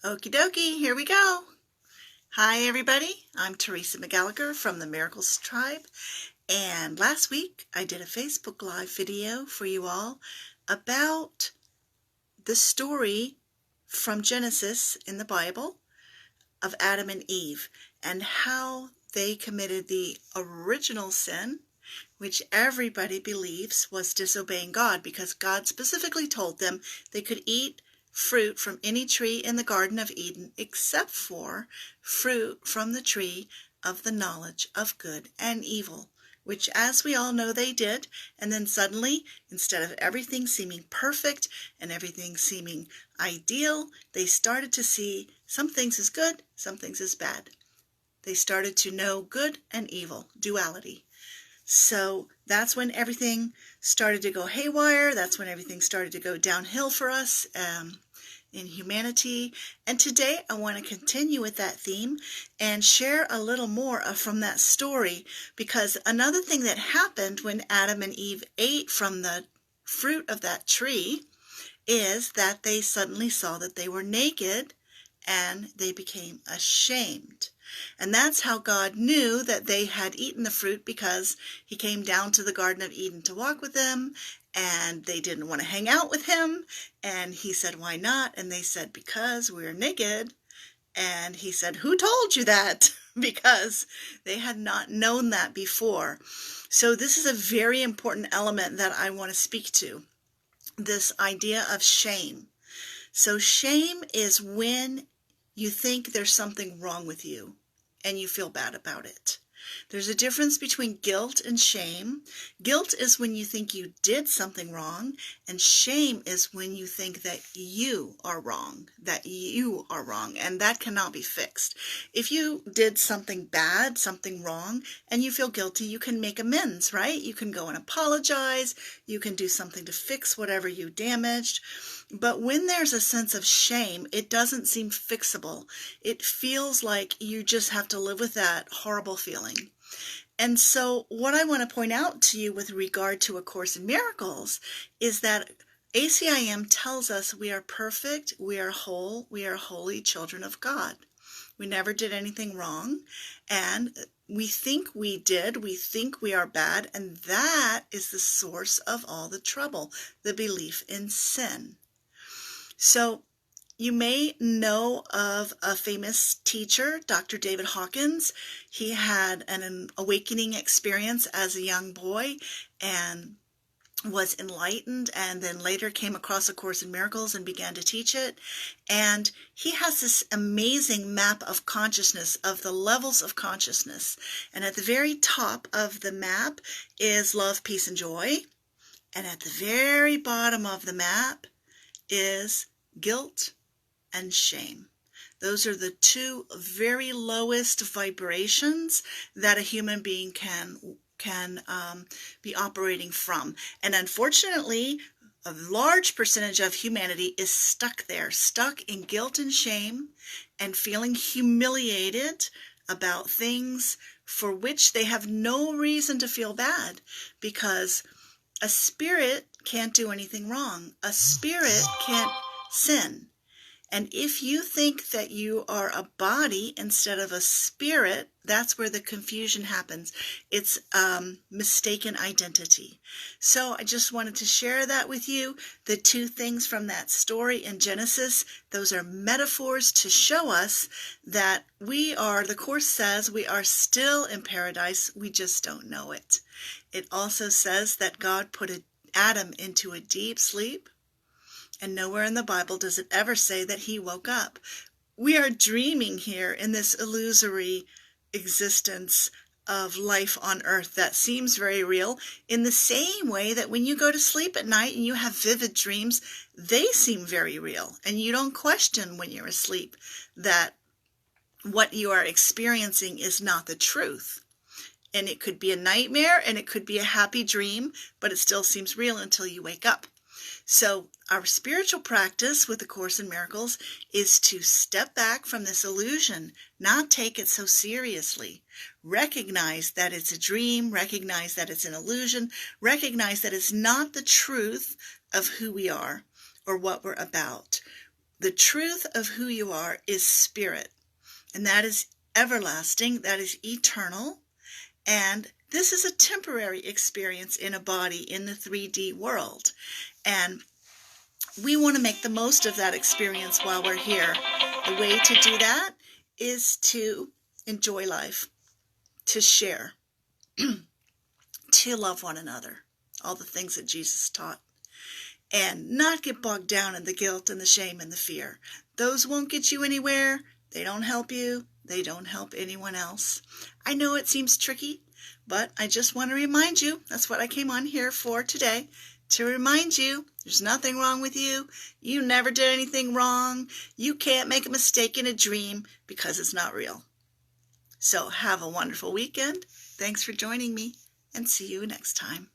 Okie dokie, here we go. Hi everybody, I'm Teresa McGallagher from the Miracles Tribe, and last week I did a Facebook Live video for you all about the story from Genesis in the Bible of Adam and Eve and how they committed the original sin, which everybody believes was disobeying God because God specifically told them they could eat fruit from any tree in the Garden of Eden except for fruit from the tree of the knowledge of good and evil, which as we all know they did. And then suddenly, instead of everything seeming perfect and everything seeming ideal, they started to see some things as good, some things as bad. They started to know good and evil, duality. So that's when everything started to go haywire. That's when everything started to go downhill for us in humanity. And today I want to continue with that theme and share a little more from that story, because another thing that happened when Adam and Eve ate from the fruit of that tree is that they suddenly saw that they were naked and they became ashamed. And that's how God knew that they had eaten the fruit, because he came down to the Garden of Eden to walk with them, and they didn't want to hang out with him. And he said, why not? And they said, because we're naked. And he said, who told you that? Because they had not known that before. So this is a very important element that I want to speak to, this idea of shame. So shame is when you think there's something wrong with you and you feel bad about it. There's a difference between guilt and shame. Guilt is when you think you did something wrong, and shame is when you think that you are wrong, and that cannot be fixed. If you did something bad, something wrong, and you feel guilty, you can make amends, right? You can go and apologize. You can do something to fix whatever you damaged. But when there's a sense of shame, it doesn't seem fixable. It feels like you just have to live with that horrible feeling. And so what I want to point out to you with regard to A Course in Miracles is that ACIM tells us we are perfect, we are whole, we are holy children of God. We never did anything wrong, and we think we did, we think we are bad, and that is the source of all the trouble, the belief in sin. So you may know of a famous teacher, Dr. David Hawkins. He had an awakening experience as a young boy and was enlightened, and then later came across A Course in Miracles and began to teach it. And he has this amazing map of consciousness, of the levels of consciousness. And at the very top of the map is love, peace, and joy. And at the very bottom of the map is guilt and shame. Those are the two very lowest vibrations that a human being can be operating from. And unfortunately, a large percentage of humanity is stuck there, stuck in guilt and shame and feeling humiliated about things for which they have no reason to feel bad, because a spirit can't do anything wrong. A spirit can't sin. And if you think that you are a body instead of a spirit, that's where the confusion happens. It's mistaken identity. So I just wanted to share that with you. The two things from that story in Genesis, those are metaphors to show us that we are, the Course says, we are still in paradise. We just don't know it. It also says that God put Adam into a deep sleep. And nowhere in the Bible does it ever say that he woke up. We are dreaming here in this illusory existence of life on earth that seems very real, in the same way that when you go to sleep at night and you have vivid dreams, they seem very real. And you don't question when you're asleep that what you are experiencing is not the truth. And it could be a nightmare and it could be a happy dream, but it still seems real until you wake up. So our spiritual practice with A Course in Miracles is to step back from this illusion, not take it so seriously. Recognize that it's a dream, recognize that it's an illusion, recognize that it's not the truth of who we are or what we're about. The truth of who you are is spirit, and that is everlasting, that is eternal, and this is a temporary experience in a body in the 3D world, and we want to make the most of that experience while we're here. The way to do that is to enjoy life, to share, to love one another, all the things that Jesus taught, and not get bogged down in the guilt and the shame and the fear. Those won't get you anywhere. They don't help you. They don't help anyone else. I know it seems tricky, but I just want to remind you, that's what I came on here for today, to remind you there's nothing wrong with you. You never did anything wrong. You can't make a mistake in a dream because it's not real. So have a wonderful weekend. Thanks for joining me, and see you next time.